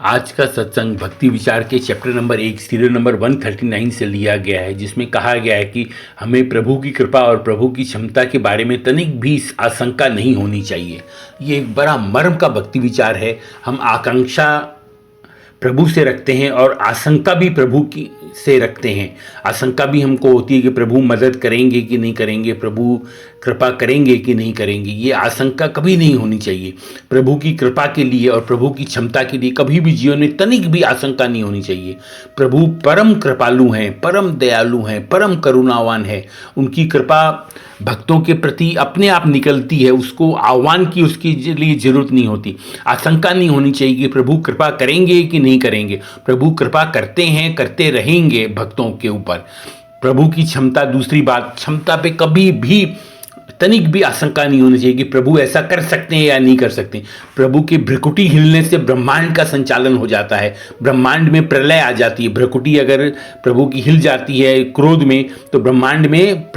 आज का सत्संग भक्ति विचार के चैप्टर नंबर 1 सीरियल नंबर 139 से लिया गया है, जिसमें कहा गया है कि हमें प्रभु की कृपा और प्रभु की क्षमता के बारे में तनिक भी आशंका नहीं होनी चाहिए। ये एक बड़ा मर्म का भक्ति विचार है। हम आकांक्षा प्रभु से रखते हैं और आशंका भी प्रभु की से रखते हैं। आशंका भी हमको होती है कि प्रभु मदद करेंगे कि नहीं करेंगे, प्रभु कृपा करेंगे कि नहीं करेंगे। ये आशंका कभी नहीं होनी चाहिए। प्रभु की कृपा के लिए और प्रभु की क्षमता के लिए कभी भी जीवन में तनिक भी आशंका नहीं होनी चाहिए। प्रभु परम कृपालु हैं, परम दयालु हैं, परम करुणावान है। उनकी कृपा भक्तों के प्रति अपने आप निकलती है, उसको आह्वान की उसके लिए जरूरत नहीं होती। आशंका नहीं होनी चाहिए कि प्रभु कृपा करेंगे कि नहीं करेंगे। प्रभु कृपा करते हैं, करते रहेंगे भक्तों के ऊपर। प्रभु की क्षमता, दूसरी बात, क्षमता पे कभी भी तनिक भी आशंका नहीं होनी चाहिए कि प्रभु ऐसा कर सकते हैं या नहीं कर सकते। प्रभु के भ्रकुटी हिलने से ब्रह्मांड का संचालन हो जाता है, ब्रह्मांड में प्रलय आ जाती है। भ्रकुटी अगर प्रभु की हिल जाती है क्रोध में तो ब्रह्मांड में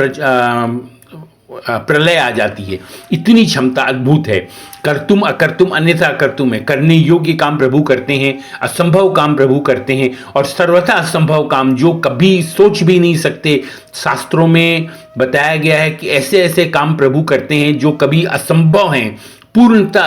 प्रलय आ जाती है। इतनी क्षमता अद्भुत है। कर्तुम अकर्तुम अन्यथा कर्तुम है। करने योग्य काम प्रभु करते हैं, असंभव काम प्रभु करते हैं, और सर्वथा असंभव काम जो कभी सोच भी नहीं सकते। शास्त्रों में बताया गया है कि ऐसे ऐसे काम प्रभु करते हैं जो कभी असंभव हैं, पूर्णतः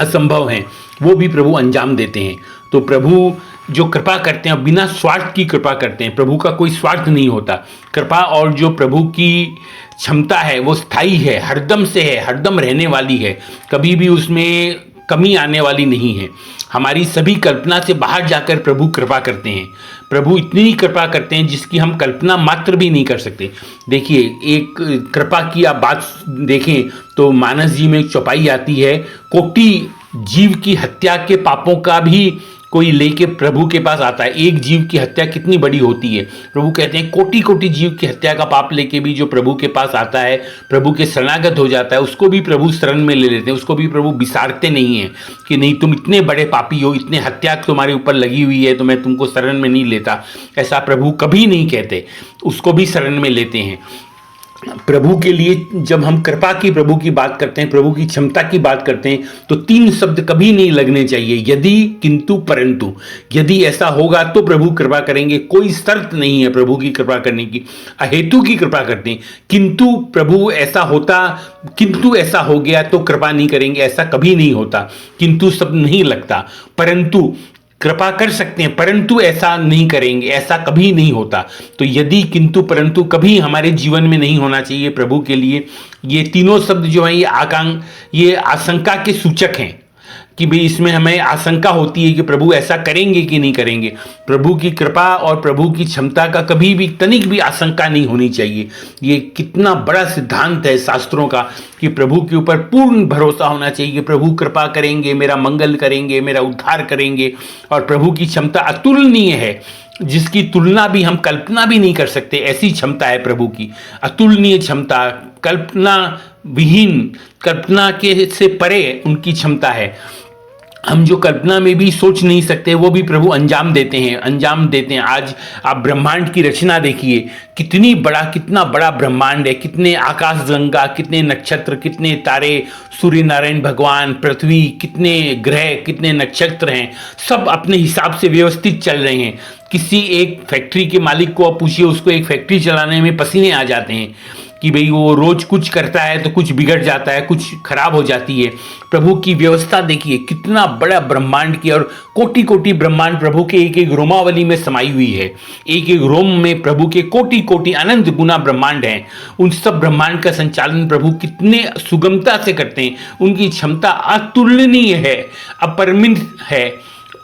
असंभव हैं, वो भी प्रभु अंजाम देते हैं। तो प्रभु जो कृपा करते हैं बिना स्वार्थ की कृपा करते हैं। प्रभु का कोई स्वार्थ नहीं होता। कृपा और जो प्रभु की क्षमता है वो स्थायी है, हरदम से है, हरदम रहने वाली है, कभी भी उसमें कमी आने वाली नहीं है। हमारी सभी कल्पना से बाहर जाकर प्रभु कृपा करते हैं। प्रभु इतनी कृपा करते हैं जिसकी हम कल्पना मात्र भी नहीं कर सकते। देखिए, एक कृपा की आप बात देखें तो मानस जी में एक चौपाई आती है, कोटि जीव की हत्या के पापों का भी कोई लेके प्रभु के पास आता है। एक जीव की हत्या कितनी बड़ी होती है। प्रभु कहते हैं कोटि कोटि जीव की हत्या का पाप लेके भी जो प्रभु के पास आता है, प्रभु के शरणागत हो जाता है, उसको भी प्रभु शरण में ले लेते हैं। उसको भी प्रभु बिसारते नहीं हैं कि नहीं तुम इतने बड़े पापी हो, इतने हत्या तुम्हारे ऊपर लगी हुई है तो मैं तुमको शरण में नहीं लेता। ऐसा प्रभु कभी नहीं कहते, उसको भी शरण में लेते हैं। प्रभु के लिए जब हम कृपा की प्रभु की बात करते हैं, प्रभु की क्षमता की बात करते हैं, तो 3 शब्द कभी नहीं लगने चाहिए, यदि, किंतु, परंतु। यदि ऐसा होगा तो प्रभु कृपा करेंगे, कोई शर्त नहीं है प्रभु की कृपा करने की। अहेतु की कृपा करते हैं। किंतु प्रभु ऐसा होता, किंतु ऐसा हो गया तो कृपा नहीं करेंगे, ऐसा कभी नहीं होता। किंतु शब्द नहीं लगता। परंतु कृपा कर सकते हैं परंतु ऐसा नहीं करेंगे, ऐसा कभी नहीं होता। तो यदि, किंतु, परंतु कभी हमारे जीवन में नहीं होना चाहिए प्रभु के लिए। ये तीनों शब्द जो हैं ये आशंका के सूचक हैं कि भाई इसमें हमें आशंका होती है कि प्रभु ऐसा करेंगे कि नहीं करेंगे। प्रभु की कृपा और प्रभु की क्षमता का कभी भी तनिक भी आशंका नहीं होनी चाहिए। ये कितना बड़ा सिद्धांत है शास्त्रों का कि प्रभु के ऊपर पूर्ण भरोसा होना चाहिए कि प्रभु कृपा करेंगे, मेरा मंगल करेंगे, मेरा उद्धार करेंगे। और प्रभु की क्षमता अतुलनीय है, जिसकी तुलना भी हम कल्पना भी नहीं कर सकते। ऐसी क्षमता है प्रभु की, अतुलनीय क्षमता, कल्पना विहीन, कल्पना के से परे उनकी क्षमता है। हम जो कल्पना में भी सोच नहीं सकते वो भी प्रभु अंजाम देते हैं। आज आप ब्रह्मांड की रचना देखिए, कितना बड़ा ब्रह्मांड है, कितने आकाश गंगा, कितने नक्षत्र, कितने तारे, सूर्य नारायण भगवान, पृथ्वी, कितने ग्रह, कितने नक्षत्र हैं, सब अपने हिसाब से व्यवस्थित चल रहे हैं। किसी एक फैक्ट्री के मालिक को आप पूछिए, उसको एक फैक्ट्री चलाने में पसीने आ जाते हैं कि भाई वो रोज कुछ करता है तो कुछ बिगड़ जाता है, कुछ खराब हो जाती है। प्रभु की व्यवस्था देखिए, कितना बड़ा ब्रह्मांड की, और कोटि कोटि ब्रह्मांड प्रभु के एक एक रोमावली में समाई हुई है। एक एक रोम में प्रभु के कोटि कोटि अनंत गुना ब्रह्मांड हैं। उन सब ब्रह्मांड का संचालन प्रभु कितने सुगमता से करते हैं। उनकी क्षमता अतुलनीय है, अपरिमित है,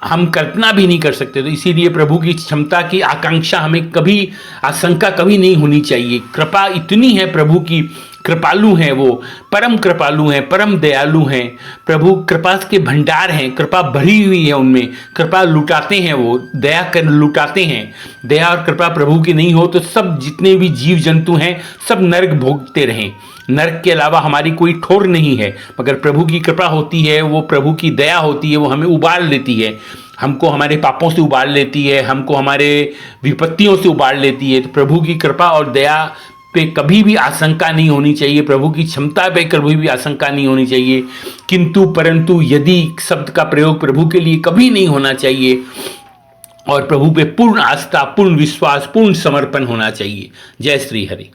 हम कल्पना भी नहीं कर सकते। तो इसीलिए प्रभु की क्षमता की आकांक्षा हमें कभी, आशंका कभी नहीं होनी चाहिए। कृपा इतनी है प्रभु की, कृपालु हैं वो, परम कृपालु हैं, परम दयालु हैं। प्रभु कृपा के भंडार हैं, कृपा भरी हुई है उनमें, कृपा लुटाते हैं वो, दया कर लुटाते हैं। दया और कृपा प्रभु की नहीं हो तो सब जितने भी जीव जंतु हैं सब नरक भोगते रहें। नरक के अलावा हमारी कोई ठोर नहीं है। मगर प्रभु की कृपा होती है, वो प्रभु की दया होती है, वो हमें उबार लेती है, हमको हमारे पापों से उबार लेती है, हमको हमारे विपत्तियों से उबार लेती है। तो प्रभु की कृपा और दया पे कभी भी आशंका नहीं होनी चाहिए, प्रभु की क्षमता पे कभी भी आशंका नहीं होनी चाहिए, किंतु परंतु यदि शब्द का प्रयोग प्रभु के लिए कभी नहीं होना चाहिए, और प्रभु पे पूर्ण आस्था, पूर्ण विश्वास, पूर्ण समर्पण होना चाहिए। जय श्री हरि।